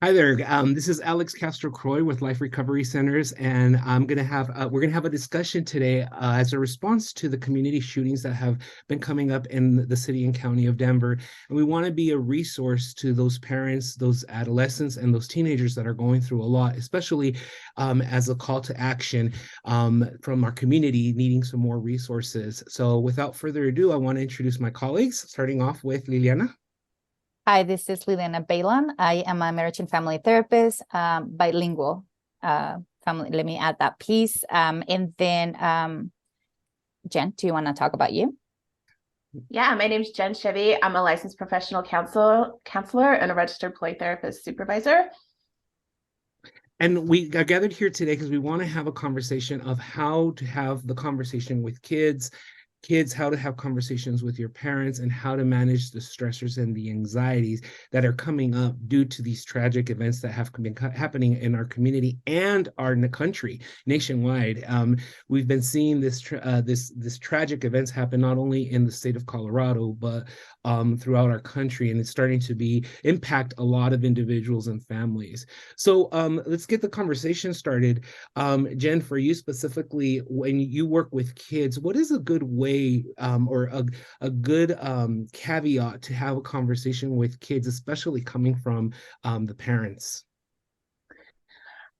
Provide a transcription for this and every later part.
Hi there. This is Alex Castro Croy with Life Recovery Centers, and we're gonna have a discussion today as a response to the community shootings that have been coming up in the city and county of Denver. And we want to be a resource to those parents, those adolescents, and those teenagers that are going through a lot, especially as a call to action from our community needing some more resources. So, without further ado, I want to introduce my colleagues, starting off with Liliana. Hi, this is Liliana Balan. I am a marriage and family therapist, bilingual family. Let me add that piece. And then, Jen, do you want to talk about you? Yeah, my name is Jen Chevy. I'm a licensed professional counselor and a registered play therapist supervisor. And we are gathered here today because we want to have a conversation of how to have the conversation with kids, how to have conversations with your parents, and how to manage the stressors and the anxieties that are coming up due to these tragic events that have been happening in our community and our country nationwide. We've been seeing this tragic events happen not only in the state of Colorado, but throughout our country, and it's starting to impact a lot of individuals and families. So let's get the conversation started. Jen, for you specifically, when you work with kids, what is a good way or a good caveat to have a conversation with kids, especially coming from the parents?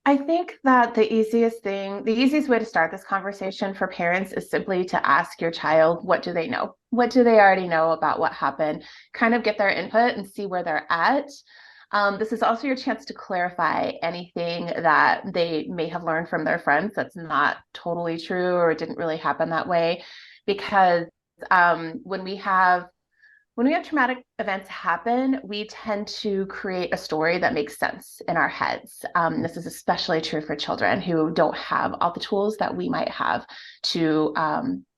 I think that the easiest way to start this conversation for parents is simply to ask your child, what do they know? What do they already know about what happened? Kind of get their input and see where they're at. This is also your chance to clarify anything that they may have learned from their friends that's not totally true or didn't really happen that way. Because when we have traumatic events happen, we tend to create a story that makes sense in our heads. This is especially true for children who don't have all the tools that we might have to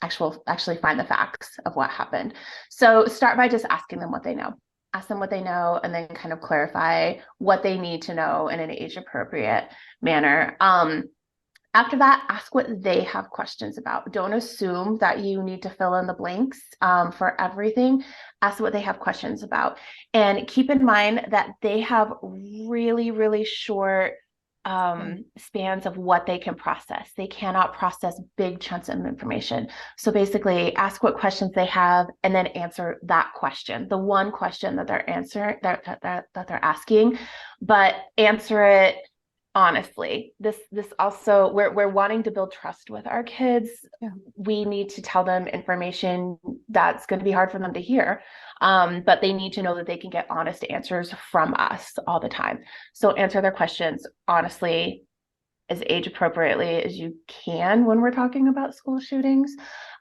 actually find the facts of what happened. So start by just asking them what they know. Ask them what they know, and then kind of clarify what they need to know in an age-appropriate manner. After that, ask what they have questions about. Don't assume that you need to fill in the blanks for everything. Ask what they have questions about. And keep in mind that they have really, really short spans of what they can process. They cannot process big chunks of information. So basically, ask what questions they have and then answer that question, the one question that they're asking, but answer it honestly. This also, we're wanting to build trust with our kids. Yeah. We need to tell them information that's going to be hard for them to hear, but they need to know that they can get honest answers from us all the time. So answer their questions honestly, as age appropriately as you can when we're talking about school shootings,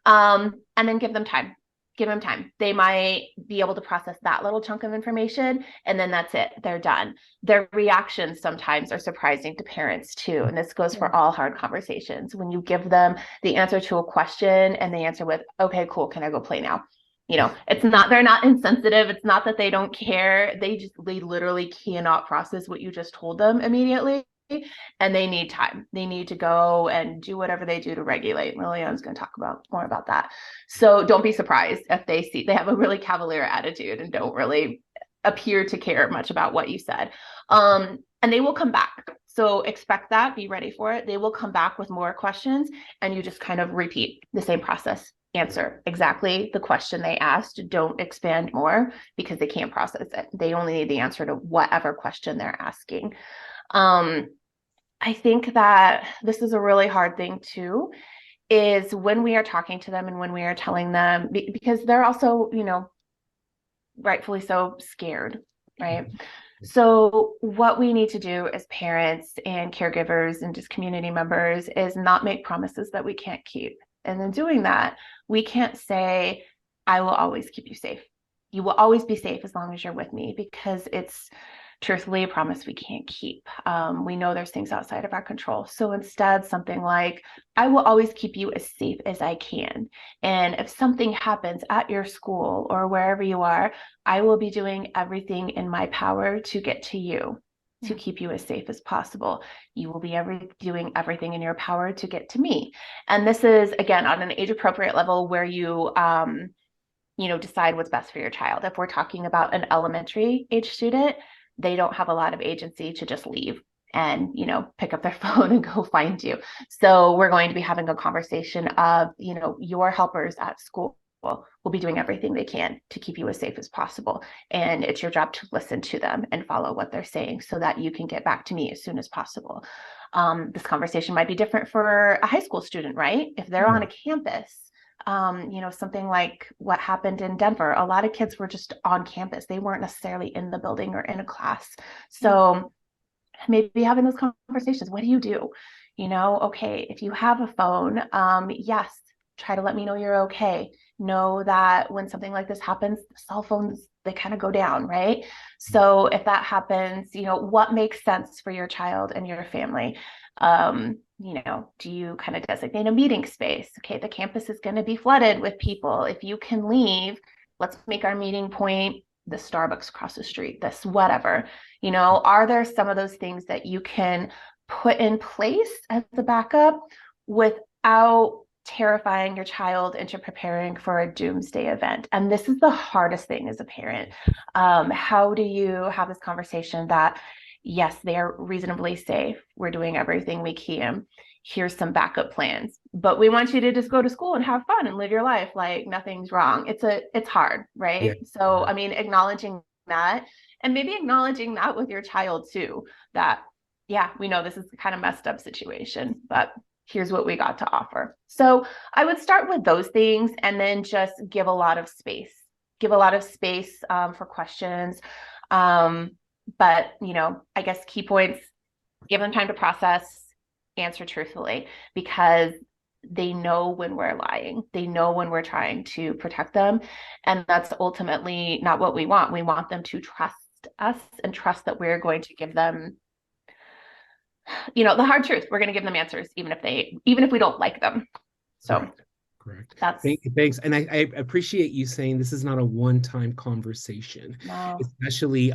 and then give them time. Give them time. They might be able to process that little chunk of information, and then that's it. They're done. Their reactions sometimes are surprising to parents too. And this goes for all hard conversations. When you give them the answer to a question and they answer with, okay, cool, can I go play now? They're not insensitive. It's not that they don't care. They literally cannot process what you just told them immediately. And they need time. They need to go and do whatever they do to regulate. Liliana's going to talk more about that. So don't be surprised if they have a really cavalier attitude and don't really appear to care much about what you said. And they will come back. So expect that, be ready for it. They will come back with more questions, and you just kind of repeat the same process. Answer exactly the question they asked. Don't expand more because they can't process it. They only need the answer to whatever question they're asking. I think that this is a really hard thing too, is when we are talking to them and when we are telling them, because they're also, rightfully so, scared, right? So what we need to do as parents and caregivers and just community members is not make promises that we can't keep. And in doing that, we can't say, I will always keep you safe. You will always be safe as long as you're with me, because it's truthfully a promise we can't keep. We know there's things outside of our control. So instead, something like, I will always keep you as safe as I can. And if something happens at your school or wherever you are, I will be doing everything in my power to get to you, to keep you as safe as possible. You will be doing everything in your power to get to me. And this is, again, on an age appropriate level where you decide what's best for your child. If we're talking about an elementary age student, they don't have a lot of agency to just leave and, you know, pick up their phone and go find you. So we're going to be having a conversation of, you know, your helpers at school will be doing everything they can to keep you as safe as possible. And it's your job to listen to them and follow what they're saying so that you can get back to me as soon as possible. This conversation might be different for a high school student, right? If they're on a campus, you know, something like what happened in Denver, a lot of kids were just on campus. They weren't necessarily in the building or in a class. So maybe having those conversations, what do you do? You know, okay, if you have a phone, yes, try to let me know you're okay. Know that when something like this happens, cell phones, they kind of go down, right? So if that happens, you know, what makes sense for your child and your family? You know, do you kind of designate a meeting space? Okay, the campus is going to be flooded with people. If you can leave, let's make our meeting point the Starbucks across the street, this whatever. You know, are there some of those things that you can put in place as a backup without terrifying your child into preparing for a doomsday event? And this is the hardest thing as a parent. How do you have this conversation that, yes, they are reasonably safe, we're doing everything we can, here's some backup plans, but we want you to just go to school and have fun and live your life like nothing's wrong. It's hard, right? Yeah. So I mean, acknowledging that, and maybe acknowledging that with your child too, that yeah, we know this is kind of messed up situation, but here's what we got to offer. So I would start with those things and then just give a lot of space for questions. But, you know, I guess key points, give them time to process, answer truthfully, because they know when we're lying. They know when we're trying to protect them. And that's ultimately not what we want. We want them to trust us and trust that we're going to give them, you know, the hard truth. We're going to give them answers, even if we don't like them. So Correct. that's Thanks. And I appreciate you saying this is not a one-time conversation, no. especially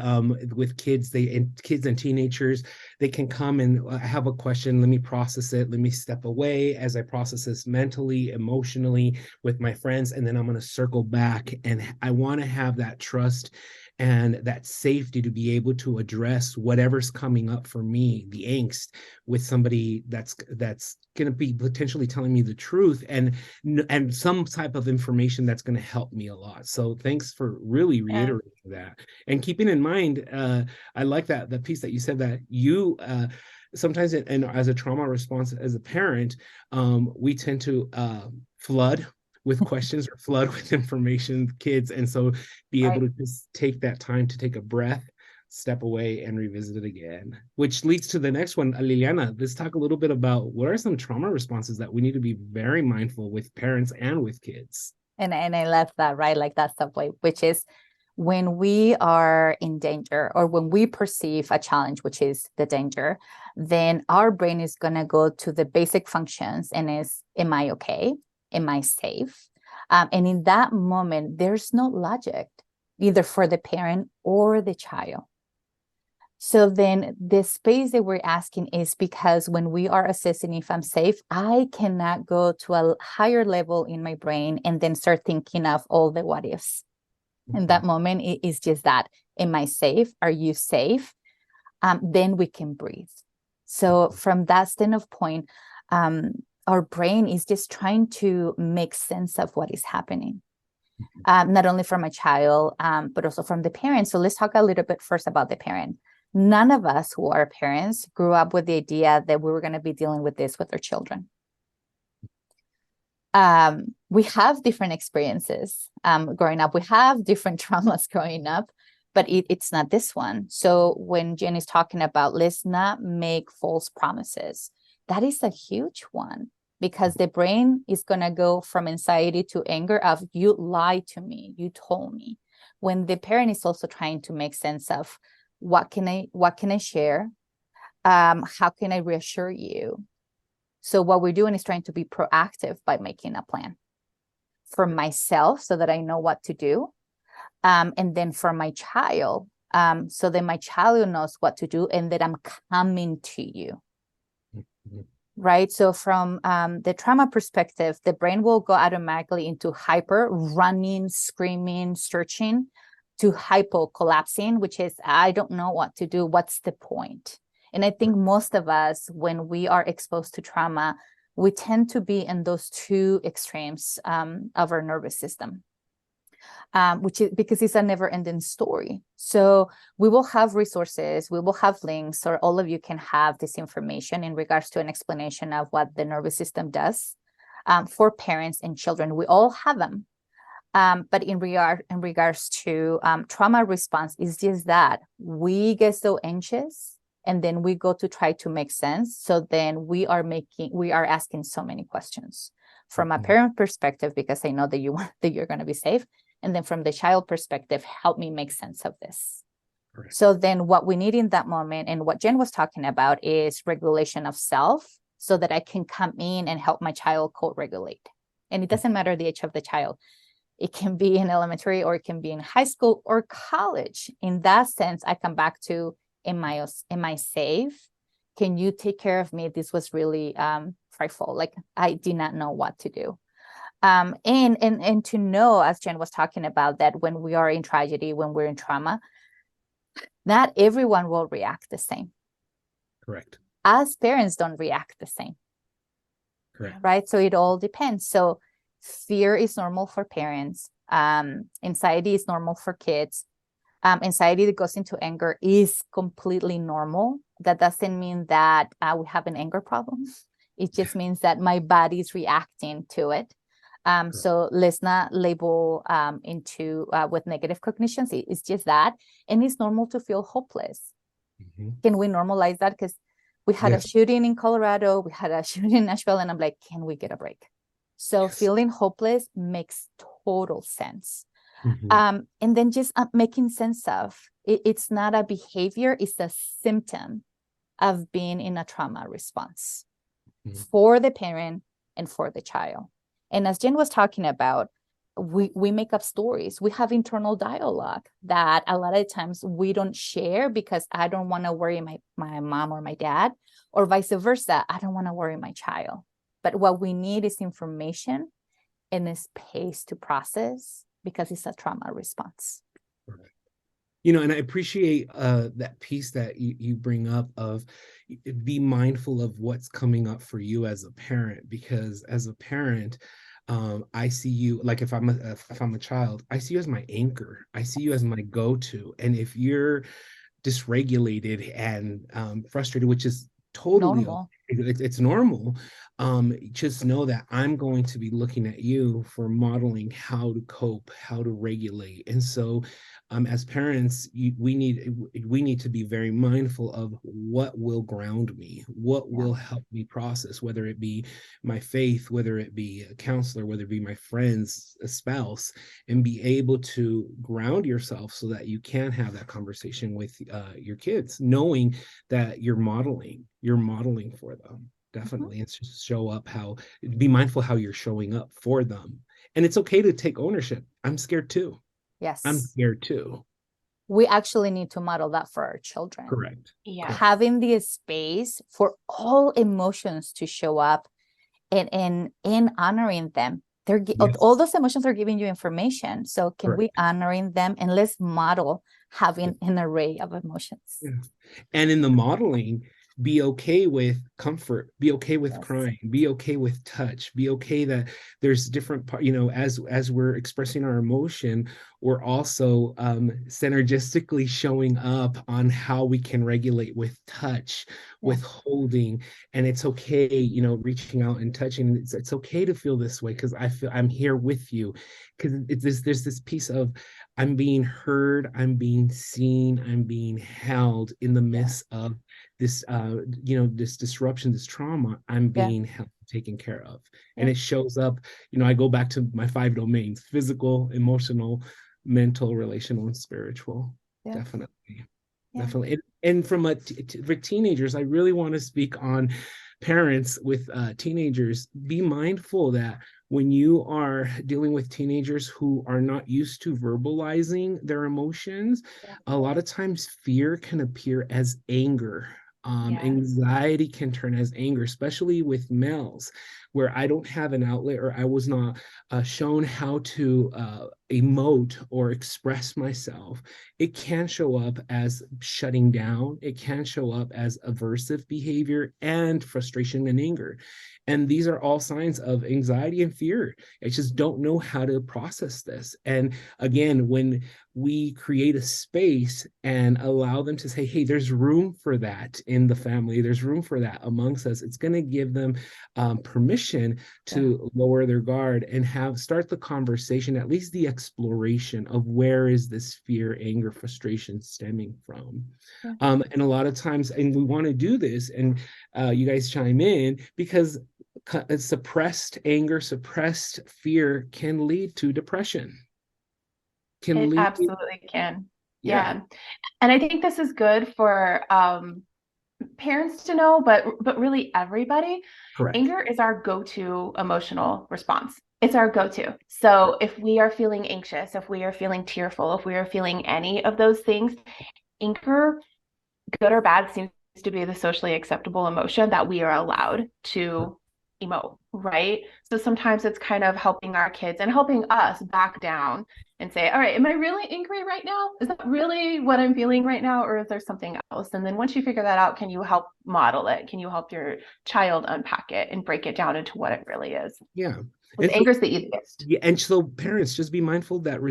with kids, kids and teenagers, they can come and have a question. Let me process it. Let me step away as I process this mentally, emotionally with my friends, and then I'm going to circle back. And I want to have that trust and that safety to be able to address whatever's coming up for me, the angst, with somebody that's going to be potentially telling me the truth and some type of information that's going to help me a lot. So thanks for really reiterating that. And keeping in mind, I like the piece that you said that you sometimes and as a trauma response as a parent, we tend to flood with questions or flood with information kids, and so be able to just take that time to take a breath, step away, and revisit it again. Which leads to the next one. Liliana, let's talk a little bit about what are some trauma responses that we need to be very mindful with parents and with kids. And I love that, right? Like that subway, which is when we are in danger or when we perceive a challenge, which is the danger, then our brain is going to go to the basic functions and is, am I okay? Am I safe? And in that moment, there's no logic, either for the parent or the child. So then the space that we're asking is because when we are assessing if I'm safe, I cannot go to a higher level in my brain and then start thinking of all the what ifs. In that moment, it is just that, am I safe? Are you safe? Then we can breathe. So from that standpoint, our brain is just trying to make sense of what is happening, not only from a child, but also from the parents. So let's talk a little bit first about the parent. None of us who are parents grew up with the idea that we were going to be dealing with this with our children. We have different experiences growing up. We have different traumas growing up, but it's not this one. So when Jen is talking about let's not make false promises, that is a huge one, because the brain is going to go from anxiety to anger of you lied to me, you told me, when the parent is also trying to make sense of what can I share? How can I reassure you? So what we're doing is trying to be proactive by making a plan for myself so that I know what to do. And then for my child, so that my child knows what to do and that I'm coming to you. Right? So from the trauma perspective, the brain will go automatically into hyper, running, screaming, searching. to hypo collapsing, which is, I don't know what to do. What's the point? And I think most of us, when we are exposed to trauma, we tend to be in those two extremes of our nervous system, which is because it's a never-ending story. So we will have resources, we will have links, or all of you can have this information in regards to an explanation of what the nervous system does for parents and children. We all have them. But in regards to trauma response, is just that we get so anxious and then we go to try to make sense. So then we are asking so many questions from a parent perspective, because I know that you're going to be safe. And then from the child perspective, help me make sense of this. Correct. So then what we need in that moment, and what Jen was talking about, is regulation of self, so that I can come in and help my child co-regulate. And it doesn't matter the age of the child. It can be in elementary, or it can be in high school or college. In that sense, I come back to, am I safe? Can you take care of me? This was really frightful. Like, I did not know what to do. And to know, as Jen was talking about, that when we are in tragedy, when we're in trauma, not everyone will react the same. Correct. As parents don't react the same. Correct. Right? So it all depends. So fear is normal for parents. Anxiety is normal for kids. Anxiety that goes into anger is completely normal. That doesn't mean that we have an anger problem. It just means that my body is reacting to it. So let's not label into with negative cognitions. It's just that. And it's normal to feel hopeless. Mm-hmm. Can we normalize that? Because we had Yes. a shooting in Colorado, we had a shooting in Nashville, and I'm like, can we get a break? So Yes. feeling hopeless makes total sense. Mm-hmm. And then just making sense of it, it's not a behavior, it's a symptom of being in a trauma response for the parent and for the child. And as Jen was talking about, we make up stories. We have internal dialogue that a lot of times we don't share, because I don't want to worry my mom or my dad, or vice versa. I don't want to worry my child. But what we need is information and a space to process, because it's a trauma response. You know, and I appreciate that piece that you bring up of be mindful of what's coming up for you as a parent, because as a parent, I see you, like if I'm a child, I see you as my anchor. I see you as my go-to. And if you're dysregulated and frustrated, which is totally Normal. it's normal, just know that I'm going to be looking at you for modeling how to cope, how to regulate. And so as parents, we need to be very mindful of what will ground me, what will help me process, whether it be my faith, whether it be a counselor, whether it be my friends, a spouse, and be able to ground yourself so that you can have that conversation with your kids, knowing that you're modeling for them. Definitely. It's just be mindful how you're showing up for them. And it's okay to take ownership. I'm scared too. Yes. I'm scared too. We actually need to model that for our children. Correct. Yeah. Having the space for all emotions to show up and honoring them. All those emotions are giving you information. So can we honoring them, and let's model having an array of emotions. Yeah. And in the modeling, be okay with comfort, be okay with crying, be okay with touch, be okay that there's different, as we're expressing our emotion, we're also synergistically showing up on how we can regulate with touch, with holding. And it's okay, reaching out and touching. It's okay to feel this way, because I feel I'm here with you, because there's this piece of I'm being heard, I'm being seen, I'm being held in the midst of this this disruption, this trauma. I'm being held, taken care of. And it shows up, I go back to my 5 domains: physical, emotional, mental, relational, and spiritual. Definitely. And from for teenagers, I really want to speak on parents with teenagers. Be mindful that when you are dealing with teenagers who are not used to verbalizing their emotions, a lot of times fear can appear as anger. Anxiety can turn as anger, especially with males. where I don't have an outlet, or I was not shown how to emote or express myself, it can show up as shutting down. It can show up as aversive behavior and frustration and anger. And these are all signs of anxiety and fear. I just don't know how to process this. And again, when we create a space and allow them to say, hey, there's room for that in the family, there's room for that amongst us, it's going to give them permission to lower their guard and start the conversation, at least the exploration of where is this fear, anger, frustration stemming from. And a lot of times, and we want to do this, and you guys chime in, because suppressed anger, suppressed fear can lead to depression. It absolutely can. Yeah. And I think this is good for parents to know, but really everybody. Correct. Anger is our go-to emotional response. It's our go-to. So if we are feeling anxious, if we are feeling tearful, if we are feeling any of those things, anger, good or bad, seems to be the socially acceptable emotion that we are allowed to emote, right? So sometimes it's kind of helping our kids and helping us back down and say, all right, am I really angry right now? Is that really what I'm feeling right now? Or is there something else? And then once you figure that out, can you help model it? Can you help your child unpack it and break it down into what it really is? Yeah. Anger is the easiest. Yeah, and so parents, just be mindful that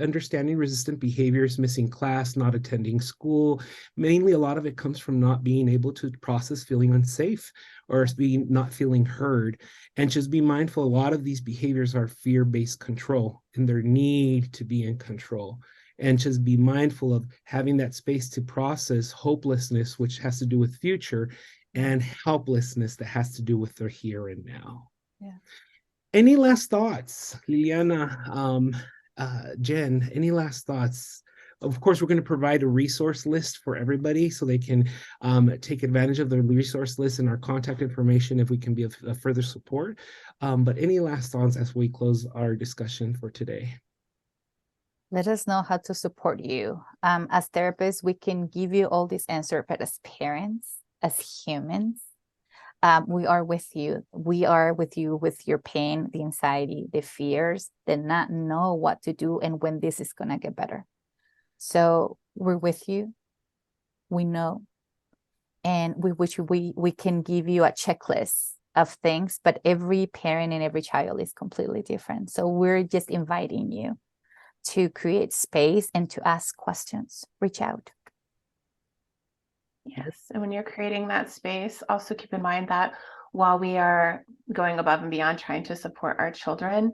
understanding resistant behaviors, missing class, not attending school, mainly a lot of it comes from not being able to process feeling unsafe or not feeling heard. And just be mindful, a lot of these behaviors are fear-based control and their need to be in control. And just be mindful of having that space to process hopelessness, which has to do with future, and helplessness that has to do with their here and now. Yeah. Any last thoughts, Liliana, Jen, any last thoughts? Of course, we're going to provide a resource list for everybody so they can take advantage of the resource list and our contact information if we can be of further support. But any last thoughts as we close our discussion for today? Let us know how to support you. As therapists, we can give you all these answers, but as parents, as humans, we are with you. We are with you with your pain, the anxiety, the fears, the not know what to do and when this is going to get better. So we're with you. We know. And we can give you a checklist of things, but every parent and every child is completely different. So we're just inviting you to create space and to ask questions. Reach out. Yes. And when you're creating that space, also keep in mind that while we are going above and beyond trying to support our children,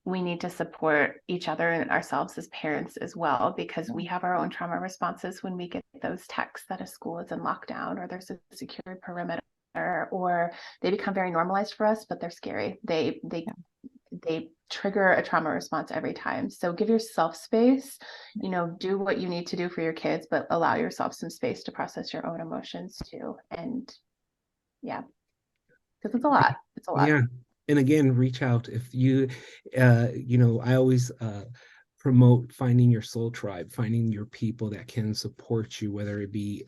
we need to support each other and ourselves as parents as well, because we have our own trauma responses when we get those texts that a school is in lockdown or there's a secured perimeter, or they become very normalized for us, but they're scary. They trigger a trauma response every time. So give yourself space, do what you need to do for your kids, but allow yourself some space to process your own emotions too. And yeah, because it's a lot. It's a lot. Yeah. And again, reach out if you, I always promote finding your soul tribe, finding your people that can support you, whether it be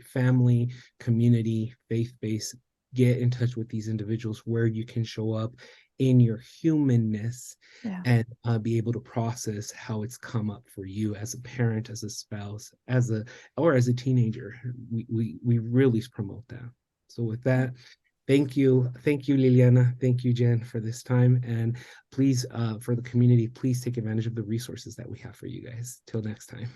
family, community, faith-based. Get in touch with these individuals where you can show up in your humanness and be able to process how it's come up for you as a parent, as a spouse, or as a teenager. We really promote that. So with that, thank you, Liliana. Thank you, Jen, for this time. And please, for the community, please take advantage of the resources that we have for you guys. Till next time.